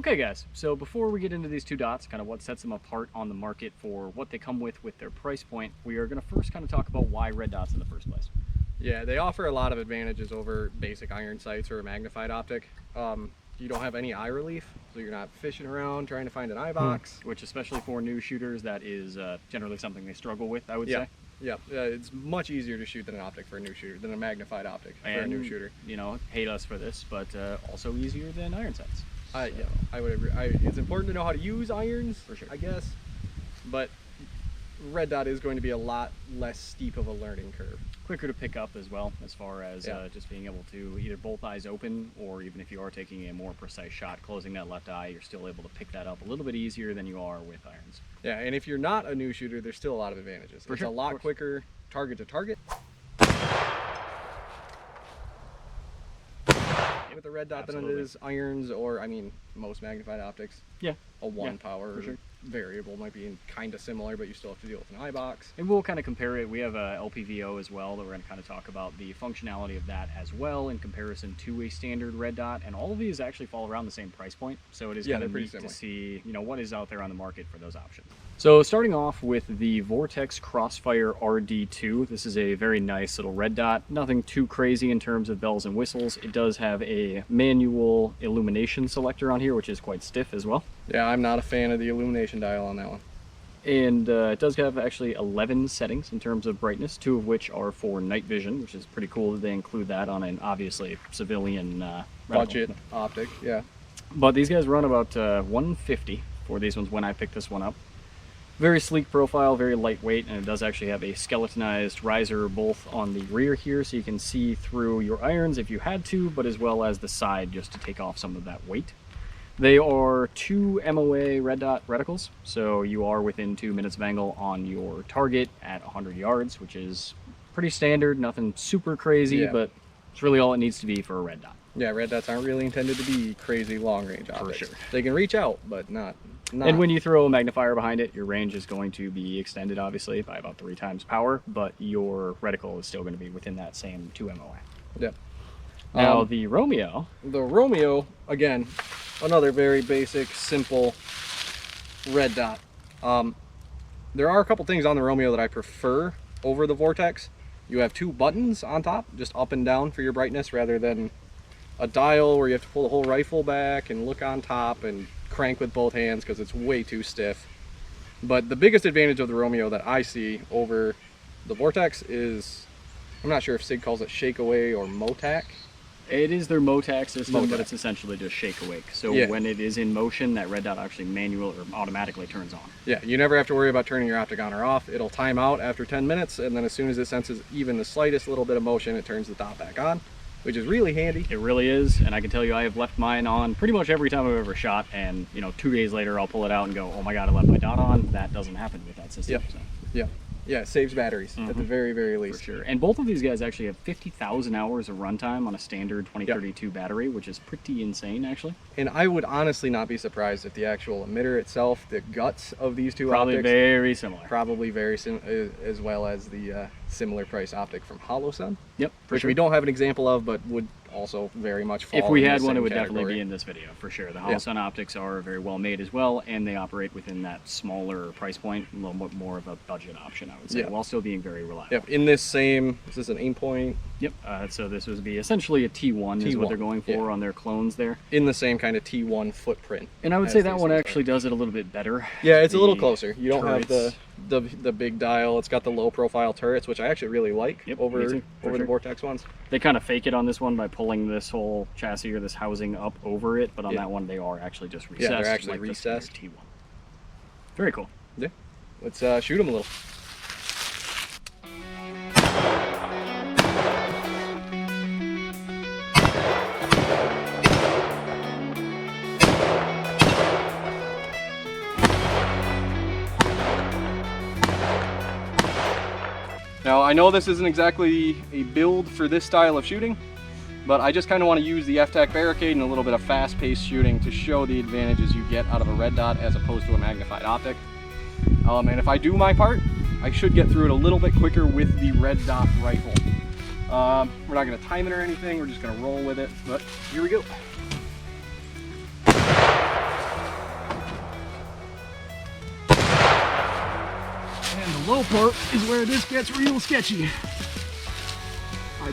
Okay guys, so before we get into these two dots, kind of what sets them apart on the market for what they come with their price point, we are going to first kind of talk about why red dots in the first place. Yeah, they offer a lot of advantages over basic iron sights or a magnified optic. You don't have any eye relief, so you're not fishing around trying to find an eye box. Which, especially for new shooters, that is generally something they struggle with, I would say. Yeah, it's much easier to shoot than an optic for a new shooter, than a magnified optic for a new shooter. You know, hate us for this, but also easier than iron sights. Yeah, I would agree. It's important to know how to use irons, for sure, I guess, but red dot is going to be a lot less steep of a learning curve. Quicker to pick up as well, as far as just being able to either both eyes open, or even if you are taking a more precise shot, closing that left eye, you're still able to pick that up a little bit easier than you are with irons. Yeah, and if you're not a new shooter, there's still a lot of advantages. It's a lot quicker target to target. With the red dot than it is irons, or I mean most magnified optics. Yeah, a one power variable might be kind of similar, but you still have to deal with an eye box. And we'll kind of compare it. We have a LPVO as well that we're going to kind of talk about the functionality of that as well in comparison to a standard red dot, and all of these actually fall around the same price point, so it is kind of neat to see, you know, what is out there on the market for those options. So starting off with the Vortex Crossfire RD2, this is a very nice little red dot. Nothing too crazy in terms of bells and whistles. It does have a manual illumination selector on here, which is quite stiff as well. Yeah, I'm not a fan of the illumination dial on that one. And it does have actually 11 settings in terms of brightness, 2 of which are for night vision, which is pretty cool that they include that on an obviously civilian budget optic. Yeah. But these guys run about 150 for these ones when I picked this one up. Very sleek profile, very lightweight, and it does actually have a skeletonized riser both on the rear here, so you can see through your irons if you had to, but as well as the side just to take off some of that weight. They are 2 MOA red dot reticles, so you are within 2 minutes of angle on your target at 100 yards, which is pretty standard, nothing super crazy, but it's really all it needs to be for a red dot. Yeah, red dots aren't really intended to be crazy long range optics. For sure. They can reach out, but not. And when you throw a magnifier behind it, your range is going to be extended, obviously, by about 3 times power, but your reticle is still going to be within that same 2 MOA. Yep. Now, the Romeo. The Romeo, again, another very basic, simple red dot. There are a couple things on the Romeo that I prefer over the Vortex. You have 2 buttons on top, just up and down for your brightness, rather than a dial where you have to pull the whole rifle back and look on top and crank with both hands because it's way too stiff. But the biggest advantage of the Romeo that I see over the Vortex is, I'm not sure if Sig calls it shake away or MOTAC. It is their MOTAC system, but it's essentially just shake awake. So when it is in motion, that red dot actually manually or automatically turns on. Yeah, you never have to worry about turning your optic on or off. It'll time out after 10 minutes, and then as soon as it senses even the slightest little bit of motion, it turns the dot back on, which is really handy. It really is, and I can tell you I have left mine on pretty much every time I've ever shot, and you know, 2 days later I'll pull it out and go, oh my god, I left my dot on. That doesn't happen with that system. Yep. So. Yeah, it saves batteries at the very, very least. For sure. And both of these guys actually have 50,000 hours of runtime on a standard 2032 battery, which is pretty insane, actually. And I would honestly not be surprised if the actual emitter itself, the guts of these two optics, very similar. Probably very similar, as well as the similar price optic from HoloSun. Yep, which we don't have an example of, but would also very much fall if we had one, it would category. Definitely be in this video for sure. The HoloSun optics are very well made as well, and they operate within that smaller price point, a little bit more of a budget option, I would say, while still being very reliable. Yep, in this same, is this an aim point? Yep, so this would be essentially a T1 is what they're going for on their clones there. In the same kind of T1 footprint. And I would say that one actually does it a little bit better. Yeah, it's a little closer. You don't have the big dial. It's got the low profile turrets, which I actually really like over the Vortex ones. They kind of fake it on this one by pulling this whole chassis or this housing up over it, but on that one they are actually just recessed. Yeah, they're actually recessed. T1. Very cool. Yeah, let's shoot them a little. Now, I know this isn't exactly a build for this style of shooting, but I just kind of want to use the FTAC barricade and a little bit of fast-paced shooting to show the advantages you get out of a red dot as opposed to a magnified optic. And if I do my part, I should get through it a little bit quicker with the red dot rifle. We're not going to time it or anything, we're just going to roll with it, but here we go. slow part is where this gets real sketchy. $5, $5,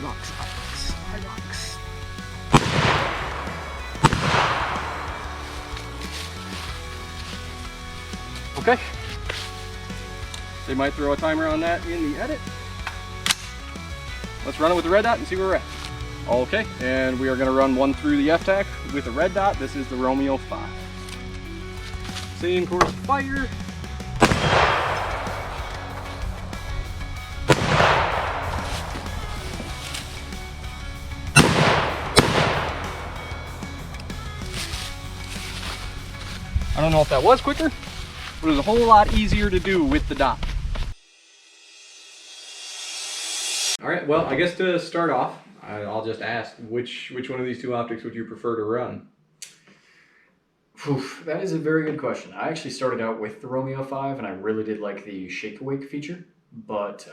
$5. Okay. They might throw a timer on that in the edit. Let's run it with the red dot and see where we're at. Okay, and we are going to run one through the F-tac with the red dot. This is the Romeo 5. Same course of fire. I don't know if that was quicker, but it was a whole lot easier to do with the dot. All right, well, I guess to start off, I'll just ask, which one of these two optics would you prefer to run? Oof, that is a very good question. I actually started out with the Romeo 5 and I really did like the shake awake feature, but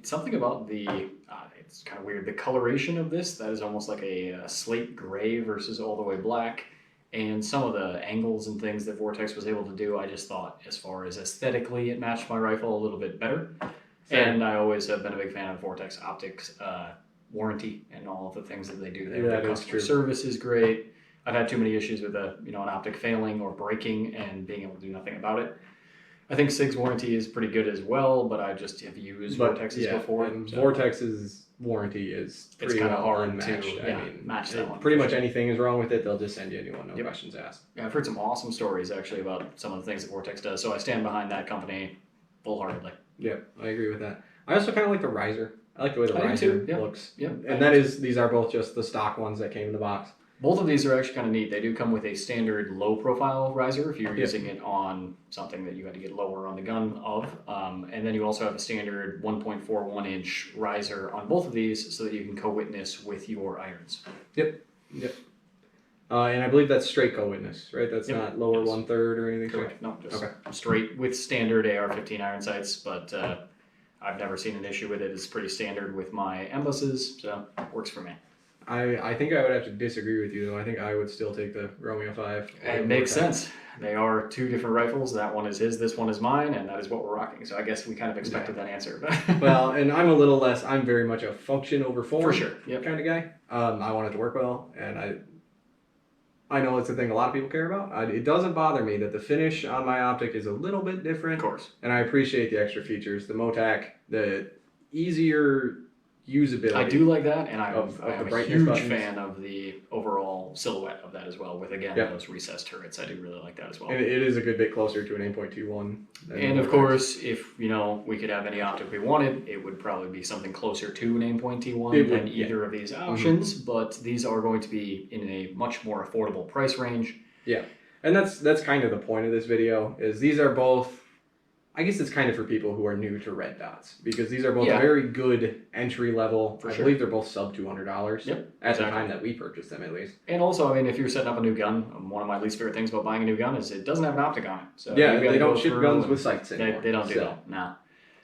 something about it's kind of weird, the coloration of this, that is almost like a slate gray versus all the way black, and some of the angles and things that Vortex was able to do, I just thought as far as aesthetically it matched my rifle a little bit better. Fair. And I always have been a big fan of Vortex optics warranty and all of the things that they do there. Yeah, the customer service is great. I've had too many issues with an optic failing or breaking and being able to do nothing about it. I think Sig's warranty is pretty good as well, but I just have used Vortex's before. And so Vortex's warranty is pretty kind of hard unmatched. to match that one. Pretty much anything is wrong with it, they'll just send you a new one, no questions asked. Yeah, I've heard some awesome stories actually about some of the things that Vortex does, so I stand behind that company full-heartedly. Yeah, I agree with that. I also kind of like the riser. I like the way the riser looks. Yeah, and these are both just the stock ones that came in the box. Both of these are actually kind of neat. They do come with a standard low profile riser if you're using it on something that you had to get lower on the gun of. And then you also have a standard 1.41 inch riser on both of these so that you can co-witness with your irons. Yep. And I believe that's straight co-witness, right? That's not lower 1/3 or anything? Correct. No, just straight with standard AR-15 iron sights, but I've never seen an issue with it. It's pretty standard with my embosses, so it works for me. I think I would have to disagree with you, though. I think I would still take the Romeo 5. It makes sense. They are two different rifles. That one is his, this one is mine, and that is what we're rocking. So I guess we kind of expected that answer. Well, and I'm I'm very much a function over form for sure. kind of guy. I want it to work well, and I know it's a thing a lot of people care about. It doesn't bother me that the finish on my optic is a little bit different. Of course. And I appreciate the extra features. The MOTAC, the easier usability. I do like that, and I'm a huge buttons. fan of the overall silhouette of that as well, with, again, those recessed turrets. I do really like that as well. And it is a good bit closer to an 8.21. And of course, if we could have any optic we wanted, it would probably be something closer to an 8.21 than either of these options, but these are going to be in a much more affordable price range. Yeah, and that's kind of the point of this video, is these are both, I guess it's kind of for people who are new to red dots, because these are both very good entry level. I believe they're both sub $200 at the time that we purchased them, at least. And also, I mean, if you're setting up a new gun, one of my least favorite things about buying a new gun is it doesn't have an optic on it. So yeah, they don't ship guns with sights anymore. They don't do that, no.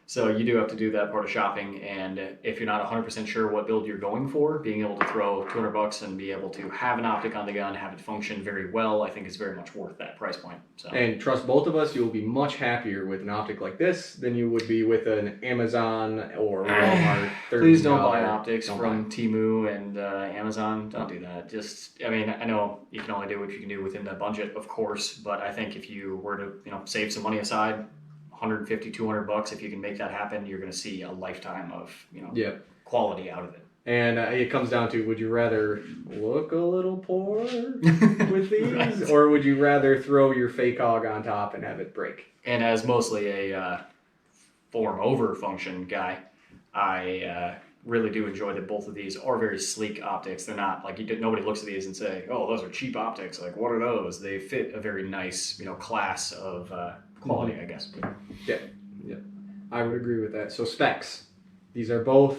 So you do have to do that part of shopping, and if you're not 100% sure what build you're going for, being able to throw $200 and be able to have an optic on the gun, have it function very well, I think is very much worth that price point. So. And trust both of us, you'll be much happier with an optic like this than you would be with an Amazon or Walmart. Please don't buy optics from Temu and Amazon. Don't do that. Just, I mean, I know you can only do what you can do within the budget, of course, but I think if you were to, save some money aside, $150, $200, if you can make that happen, you're going to see a lifetime of quality out of it. And it comes down to, would you rather look a little poor with these, or would you rather throw your fake hog on top and have it break? And as mostly a form over function guy, I really do enjoy that both of these are very sleek optics. They're not like nobody looks at these and say, "Oh, those are cheap optics." Like, what are those? They fit a very nice, class of quality, I guess. Yeah, I would agree with that. So specs, these are both,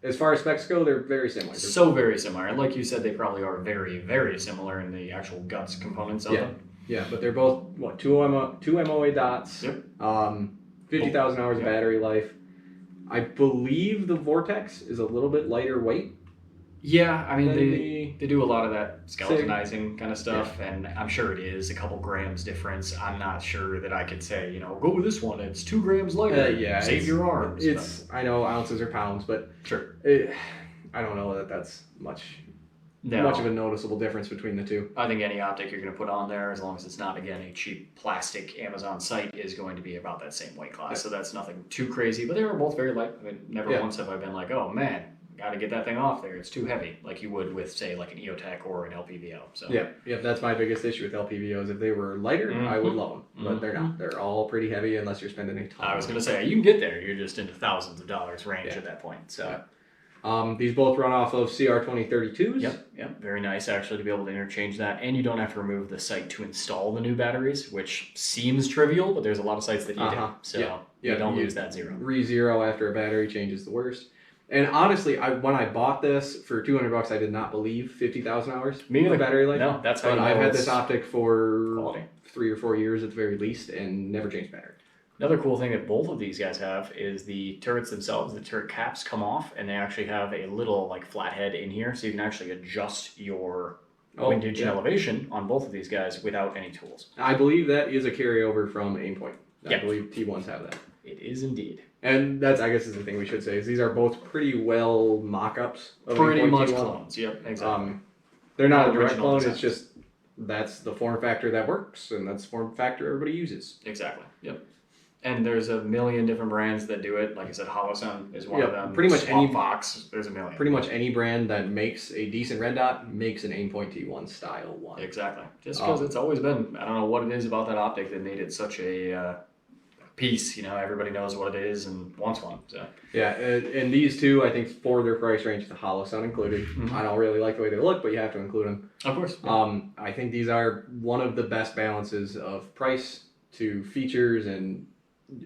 as far as specs go, they're very similar. So very similar, and like you said, they probably are very, very similar in the actual guts components of them. Yeah, but they're both two MOA dots. Yep. 50,000 hours of battery life. I believe the Vortex is a little bit lighter weight. Yeah, I mean, Then they do a lot of that skeletonizing kind of stuff, and I'm sure it is a couple grams difference. I'm not sure that I could say, you know, go with this one. It's 2 grams lighter. Yeah, Save your arms. It's I know ounces or pounds, but sure. I don't know that that's much No. much of a noticeable difference between the two. I think any optic you're going to put on there, as long as it's not, again, a cheap plastic Amazon site, is going to be about that same weight class. So that's nothing too crazy, but they are both very light. I mean, never once have I been like, oh man, got to get that thing off there. It's too heavy, like you would with, say, like an EOTech or an LPVO. So yeah, that's my biggest issue with LPVOs. If they were lighter, I would love them, but they're not. They're all pretty heavy unless you're spending a ton. I was going to say, you can get there. You're just into thousands of dollars range at that point. So. These both run off of CR2032s. Yep, very nice actually to be able to interchange that, and you don't have to remove the site to install the new batteries, which seems trivial, but there's a lot of sites that you do, so you don't lose that zero. Re-zero after a battery change is the worst. And honestly, when I bought this for $200, I did not believe 50,000 hours. Me neither. Battery life. No, that's how you know I've had this optic for quality. 3 or 4 years at the very least, and never changed battery. Another cool thing that both of these guys have is the turrets themselves. The turret caps come off, and they actually have a little like flathead in here, so you can actually adjust your windage and elevation on both of these guys without any tools. I believe that is a carryover from Aimpoint. I believe T1s have that. It is indeed. And that's, I guess, is the thing we should say, is these are both pretty well mock-ups of pretty much T1. clones. Yep, exactly. They're not a direct clone. It's just that's the form factor that works, and that's the form factor everybody uses. Exactly. Yep. And there's a million different brands that do it. Like I said, HoloSun is one of them. Pretty much any Fox, there's a million. Pretty much any brand that makes a decent red dot makes an Aimpoint T1 style one. Exactly. Just because it's always been, I don't know what it is about that optic that made it such a piece. You know, everybody knows what it is and wants one. So yeah, and these two, I think, for their price range, the HoloSun included. I don't really like the way they look, but you have to include them. Of course. I think these are one of the best balances of price to features and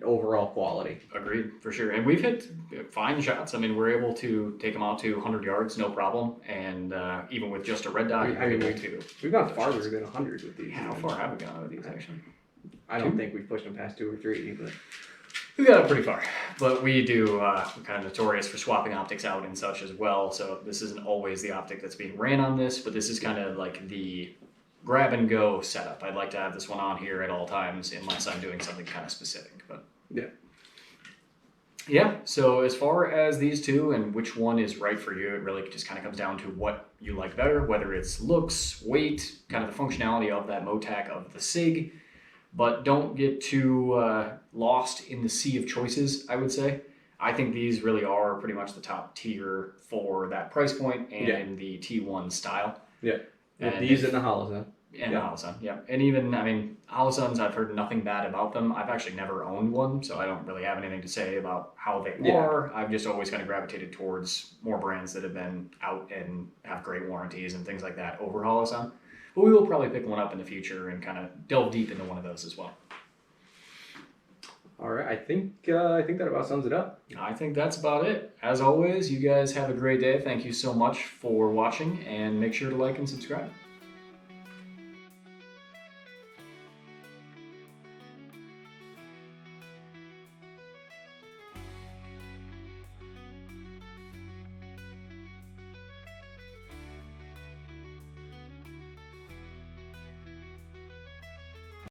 overall quality. Agreed, for sure. And we've hit fine shots. I mean, we're able to take them out to 100 yards, no problem. And even with just a red dot, we've gone farther than 100 with these. How far have we gone with these, actually? I don't think we've pushed them past 2 or 3, but we got it pretty far. But we do, we're kind of notorious for swapping optics out and such as well. So this isn't always the optic that's being ran on this, but this is kind of like the grab and go setup. I'd like to have this one on here at all times unless I'm doing something kind of specific. But yeah, so as far as these two and which one is right for you, it really just kind of comes down to what you like better, whether it's looks, weight, kind of the functionality of that MOTAC of the Sig. But don't get too lost in the sea of choices, I would say. I think these really are pretty much the top tier for that price point and in the T1 style. Yeah. And these and the HoloSun. And the HoloSun, yeah. And even, I mean, HoloSuns, I've heard nothing bad about them. I've actually never owned one, so I don't really have anything to say about how they are. I've just always kind of gravitated towards more brands that have been out and have great warranties and things like that over HoloSun. But we will probably pick one up in the future and kind of delve deep into one of those as well. All right, I think that about sums it up. I think that's about it. As always, you guys have a great day. Thank you so much for watching, and make sure to like and subscribe.